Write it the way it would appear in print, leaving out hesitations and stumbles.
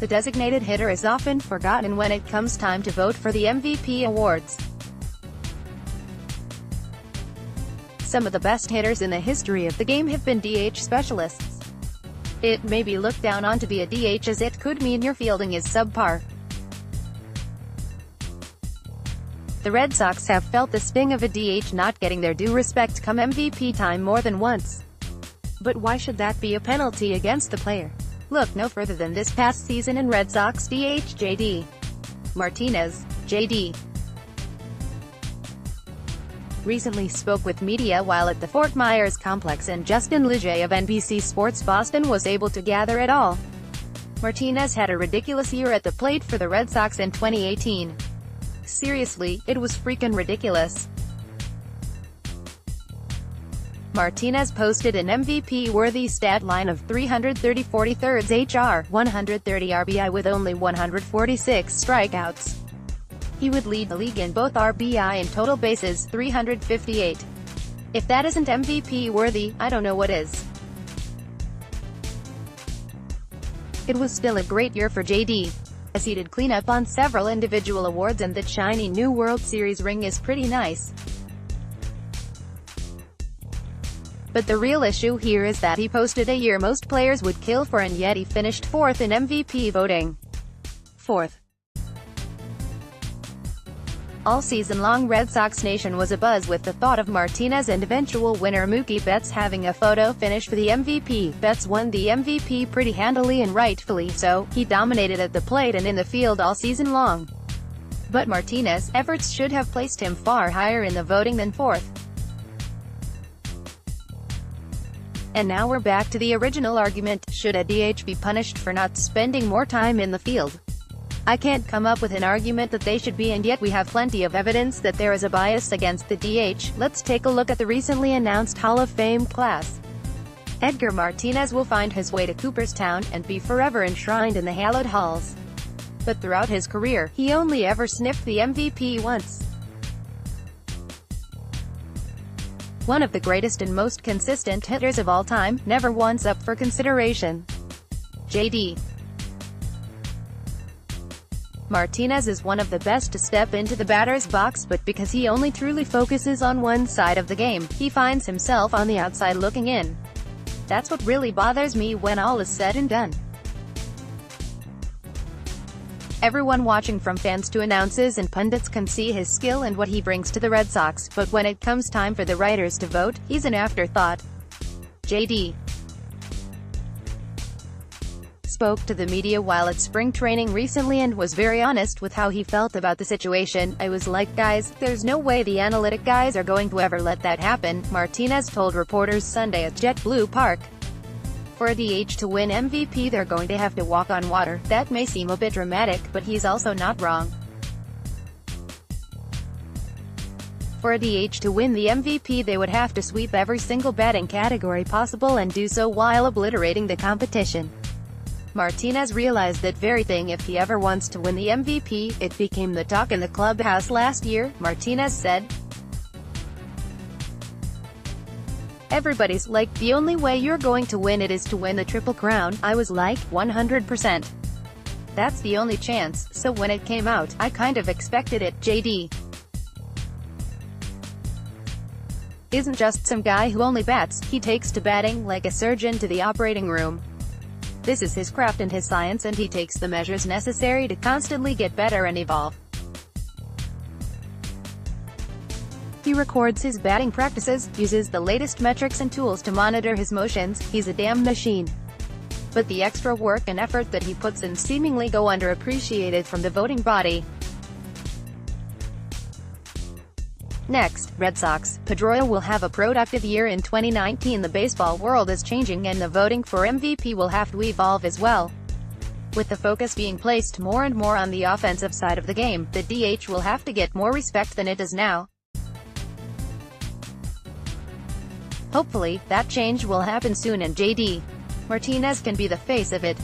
The designated hitter is often forgotten when it comes time to vote for the MVP awards. Some of the best hitters in the history of the game have been DH specialists. It may be looked down on to be a DH as it could mean your fielding is subpar. The Red Sox have felt the sting of a DH not getting their due respect come MVP time more than once. But why should that be a penalty against the player? Look no further than this past season and Red Sox DH J.D. Martinez, J.D. recently spoke with media while at the Fort Myers complex, and Justin Leger of NBC Sports Boston was able to gather it all. Martinez had a ridiculous year at the plate for the Red Sox in 2018. Seriously, it was freaking ridiculous. Martinez posted an MVP-worthy stat line of 330 43rds HR, 130 RBI with only 146 strikeouts. He would lead the league in both RBI and total bases, 358. If that isn't MVP-worthy, I don't know what is. It was still a great year for JD, as he did clean up on several individual awards, and that shiny new World Series ring is pretty nice. But the real issue here is that he posted a year most players would kill for, and yet he finished 4th in MVP voting. 4th. All season long, Red Sox Nation was abuzz with the thought of Martinez and eventual winner Mookie Betts having a photo finish for the MVP. Betts won the MVP pretty handily, and rightfully so. He dominated at the plate and in the field all season long. But Martinez's efforts should have placed him far higher in the voting than 4th. And now we're back to the original argument: should a DH be punished for not spending more time in the field? I can't come up with an argument that they should be, and yet we have plenty of evidence that there is a bias against the DH. Let's take a look at the recently announced Hall of Fame class. Edgar Martinez will find his way to Cooperstown, and be forever enshrined in the hallowed halls. But throughout his career, he only ever sniffed the MVP once. One of the greatest and most consistent hitters of all time, never once up for consideration. J.D. Martinez is one of the best to step into the batter's box, but because he only truly focuses on one side of the game, he finds himself on the outside looking in. That's what really bothers me when all is said and done. Everyone watching, from fans to announcers and pundits, can see his skill and what he brings to the Red Sox, but when it comes time for the writers to vote, he's an afterthought. J.D. spoke to the media while at spring training recently and was very honest with how he felt about the situation. "I was like, guys, there's no way the analytic guys are going to ever let that happen," Martinez told reporters Sunday at JetBlue Park. For a DH to win MVP, they're going to have to walk on water. That may seem a bit dramatic, but he's also not wrong. For a DH to win the MVP, they would have to sweep every single batting category possible, and do so while obliterating the competition. Martinez realized that very thing if he ever wants to win the MVP. It became the talk in the clubhouse last year, Martinez said. "Everybody's like, the only way you're going to win it is to win the Triple Crown." I was like, 100%. That's the only chance, so when it came out, I kind of expected it. J.D. isn't just some guy who only bats, he takes to batting like a surgeon to the operating room. This is his craft and his science, and he takes the measures necessary to constantly get better and evolve. He records his batting practices, uses the latest metrics and tools to monitor his motions. He's a damn machine. But the extra work and effort that he puts in seemingly go underappreciated from the voting body. Next, Red Sox. Pedroia will have a productive year in 2019. The baseball world is changing, and the voting for MVP will have to evolve as well. With the focus being placed more and more on the offensive side of the game, the DH will have to get more respect than it does now. Hopefully, that change will happen soon, and J.D. Martinez can be the face of it.